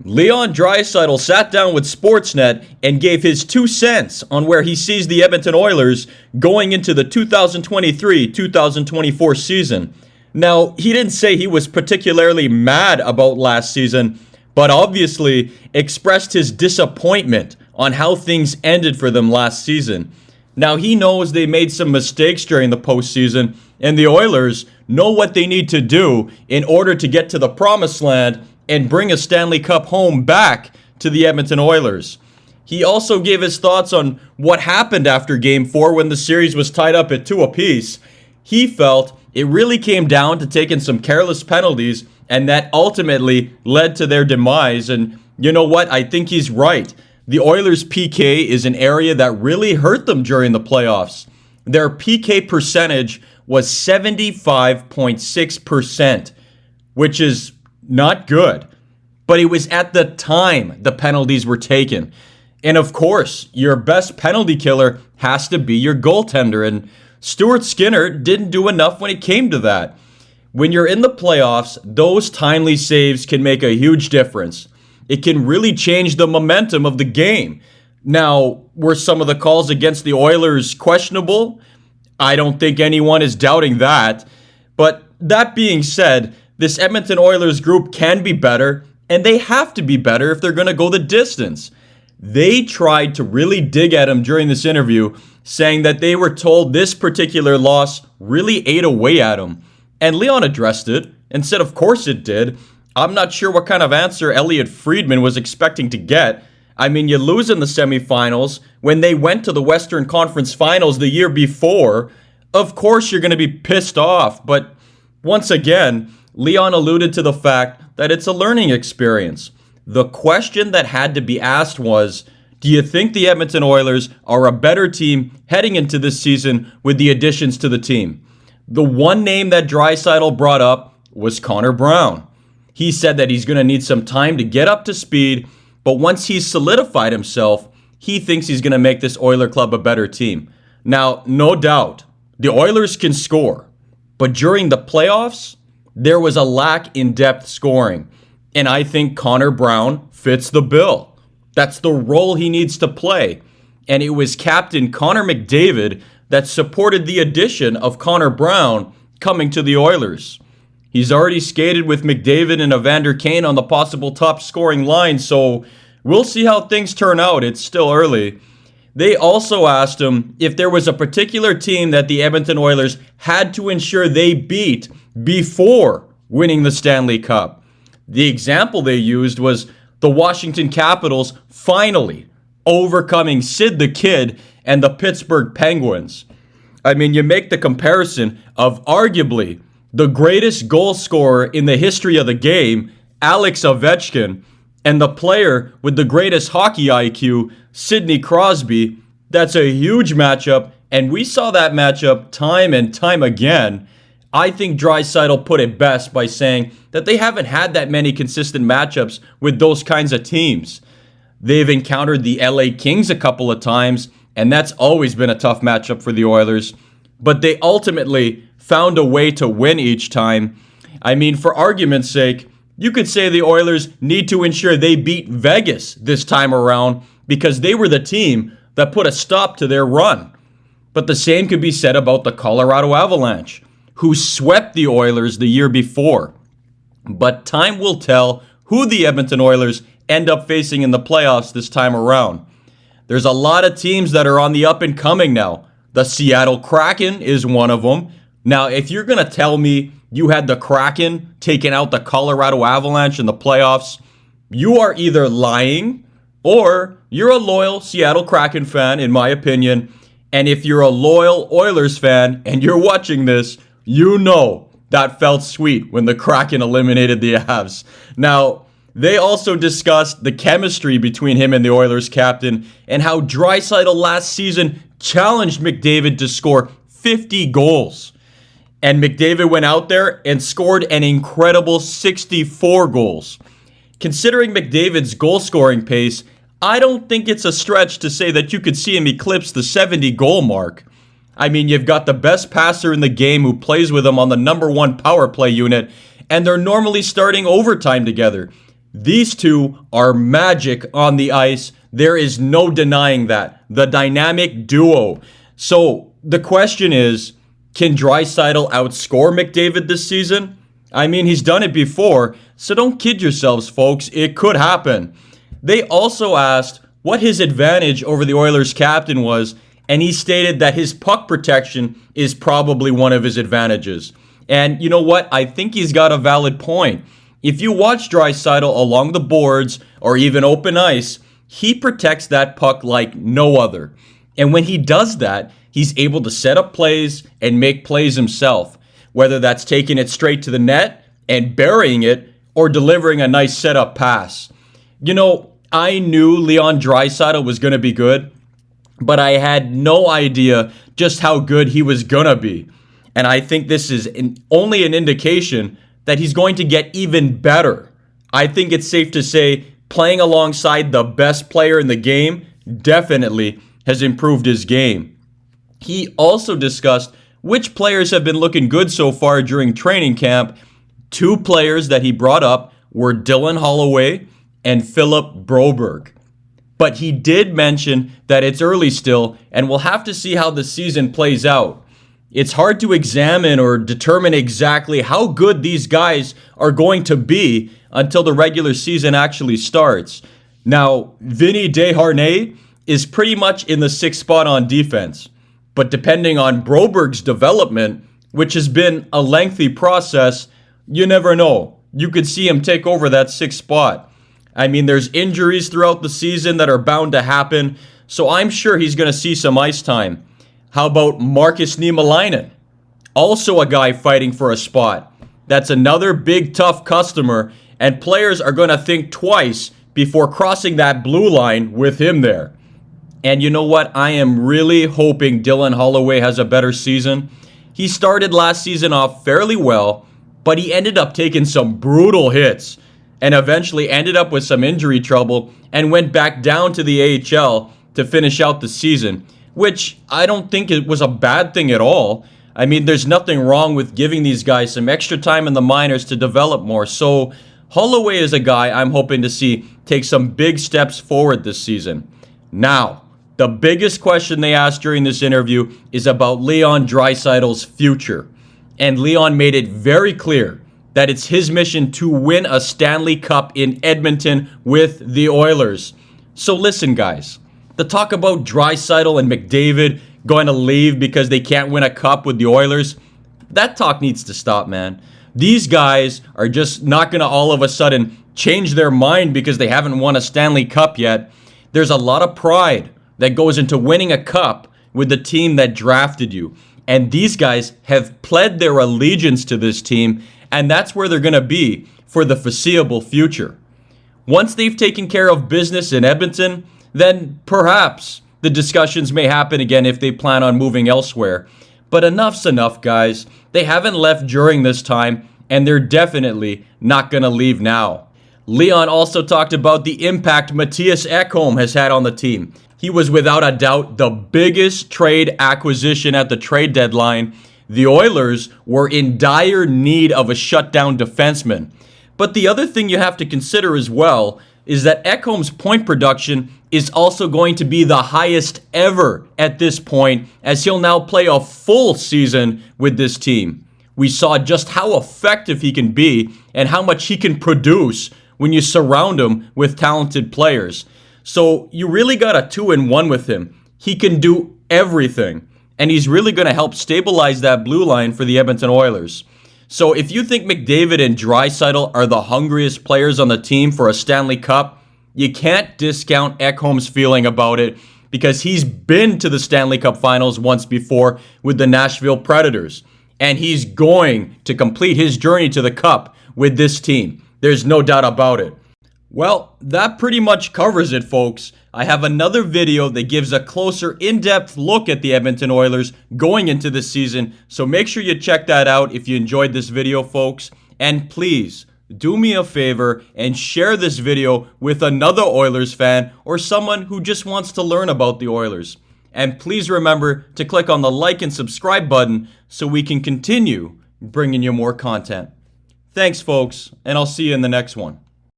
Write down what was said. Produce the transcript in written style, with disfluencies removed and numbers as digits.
Leon Draisaitl sat down with Sportsnet and gave his 2 cents on where he sees the Edmonton Oilers going into the 2023-2024 season. Now, he didn't say he was particularly mad about last season, but obviously expressed his disappointment on how things ended for them last season. Now, he knows they made some mistakes during the postseason, and the Oilers know what they need to do in order to get to the promised land and bring a Stanley Cup home back to the Edmonton Oilers. He also gave his thoughts on what happened after Game 4 when the series was tied up at 2 apiece. He felt it really came down to taking some careless penalties, and that ultimately led to their demise. And you know what? I think he's right. The Oilers' PK is an area that really hurt them during the playoffs. Their PK percentage was 75.6%, which is not good. But it was at the time the penalties were taken. And of course, your best penalty killer has to be your goaltender. And Stuart Skinner didn't do enough when it came to that. When you're in the playoffs, those timely saves can make a huge difference. It can really change the momentum of the game. Now, were some of the calls against the Oilers questionable? I don't think anyone is doubting that. But that being said, this Edmonton Oilers group can be better, and they have to be better if they're going to go the distance. They tried to really dig at him during this interview, saying that they were told this particular loss really ate away at him. And Leon addressed it and said, of course it did. I'm not sure what kind of answer Elliot Friedman was expecting to get. I mean, you lose in the semifinals when they went to the Western Conference Finals the year before. Of course you're going to be pissed off. But once again, Leon alluded to the fact that it's a learning experience. The question that had to be asked was, do you think the Edmonton Oilers are a better team heading into this season with the additions to the team? The one name that Draisaitl brought up was Connor Brown. He said that he's going to need some time to get up to speed, but once he's solidified himself, he thinks he's going to make this Oiler club a better team. Now, no doubt, the Oilers can score, but during the playoffs, there was a lack in depth scoring, and I think Connor Brown fits the bill. That's the role he needs to play, and it was Captain Connor McDavid that supported the addition of Connor Brown coming to the Oilers. He's already skated with McDavid and Evander Kane on the possible top scoring line, so we'll see how things turn out. It's still early. They also asked him if there was a particular team that the Edmonton Oilers had to ensure they beat before winning the Stanley Cup. The example they used was the Washington Capitals finally overcoming Sid the Kid and the Pittsburgh Penguins. I mean, you make the comparison of arguably the greatest goal scorer in the history of the game, Alex Ovechkin, and the player with the greatest hockey IQ, Sidney Crosby. That's a huge matchup, and we saw that matchup time and time again. I think Draisaitl put it best by saying that they haven't had that many consistent matchups with those kinds of teams. They've encountered the LA Kings a couple of times, and that's always been a tough matchup for the Oilers. But they ultimately found a way to win each time. I mean, for argument's sake, you could say the Oilers need to ensure they beat Vegas this time around because they were the team that put a stop to their run. But the same could be said about the Colorado Avalanche, who swept the Oilers the year before. But time will tell who the Edmonton Oilers end up facing in the playoffs this time around. There's a lot of teams that are on the up and coming now. The Seattle Kraken is one of them. Now, if you're going to tell me you had the Kraken taking out the Colorado Avalanche in the playoffs, you are either lying or you're a loyal Seattle Kraken fan, in my opinion. And if you're a loyal Oilers fan and you're watching this, you know that felt sweet when the Kraken eliminated the Avs. Now, they also discussed the chemistry between him and the Oilers captain and how Draisaitl last season challenged McDavid to score 50 goals. And McDavid went out there and scored an incredible 64 goals. Considering McDavid's goal-scoring pace, I don't think it's a stretch to say that you could see him eclipse the 70-goal mark. I mean, you've got the best passer in the game who plays with him on the number one power play unit, and they're normally starting overtime together. These two are magic on the ice. There is no denying that. The dynamic duo. So the question is, can Draisaitl outscore McDavid this season? I mean, he's done it before, so don't kid yourselves, folks. It could happen. They also asked what his advantage over the Oilers captain was, and he stated that his puck protection is probably one of his advantages. And you know what? I think he's got a valid point. If you watch Draisaitl along the boards or even open ice, he protects that puck like no other. And when he does that, he's able to set up plays and make plays himself, whether that's taking it straight to the net and burying it or delivering a nice setup pass. You know, I knew Leon Draisaitl was going to be good, but I had no idea just how good he was going to be. And I think this is only an indication that he's going to get even better. I think it's safe to say playing alongside the best player in the game definitely has improved his game. He also discussed which players have been looking good so far during training camp. Two players that he brought up were Dylan Holloway and Philip Broberg. But he did mention that it's early still, and we'll have to see how the season plays out. It's hard to examine or determine exactly how good these guys are going to be until the regular season actually starts. Now, Vinny Desharnais is pretty much in the sixth spot on defense. But depending on Broberg's development, which has been a lengthy process, you never know. You could see him take over that sixth spot. I mean, there's injuries throughout the season that are bound to happen, so I'm sure he's going to see some ice time. How about Markus Niemelainen? Also a guy fighting for a spot. That's another big, tough customer, and players are going to think twice before crossing that blue line with him there. And you know what? I am really hoping Dylan Holloway has a better season. He started last season off fairly well, but he ended up taking some brutal hits and eventually ended up with some injury trouble and went back down to the AHL to finish out the season, which I don't think it was a bad thing at all. I mean, there's nothing wrong with giving these guys some extra time in the minors to develop more. So Holloway is a guy I'm hoping to see take some big steps forward this season. Now, the biggest question they asked during this interview is about Leon Draisaitl's future. And Leon made it very clear that it's his mission to win a Stanley Cup in Edmonton with the Oilers. So listen, guys. The talk about Draisaitl and McDavid going to leave because they can't win a cup with the Oilers, that talk needs to stop, man. These guys are just not going to all of a sudden change their mind because they haven't won a Stanley Cup yet. There's a lot of pride that goes into winning a cup with the team that drafted you. And these guys have pled their allegiance to this team, and that's where they're going to be for the foreseeable future. Once they've taken care of business in Edmonton, then perhaps the discussions may happen again if they plan on moving elsewhere. But enough's enough, guys. They haven't left during this time, and they're definitely not going to leave now. Leon also talked about the impact Mattias Ekholm has had on the team. He was without a doubt the biggest trade acquisition at the trade deadline. The Oilers were in dire need of a shutdown defenseman. But the other thing you have to consider as well is that Ekholm's point production is also going to be the highest ever at this point, as he'll now play a full season with this team. We saw just how effective he can be and how much he can produce when you surround him with talented players. So you really got a 2-in-1 with him. He can do everything, and he's really going to help stabilize that blue line for the Edmonton Oilers. So if you think McDavid and Draisaitl are the hungriest players on the team for a Stanley Cup, you can't discount Ekholm's feeling about it because he's been to the Stanley Cup Finals once before with the Nashville Predators. And he's going to complete his journey to the Cup with this team. There's no doubt about it. Well, that pretty much covers it, folks. I have another video that gives a closer, in-depth look at the Edmonton Oilers going into this season, so make sure you check that out if you enjoyed this video, folks. And please, do me a favor and share this video with another Oilers fan or someone who just wants to learn about the Oilers. And please remember to click on the like and subscribe button so we can continue bringing you more content. Thanks, folks, and I'll see you in the next one.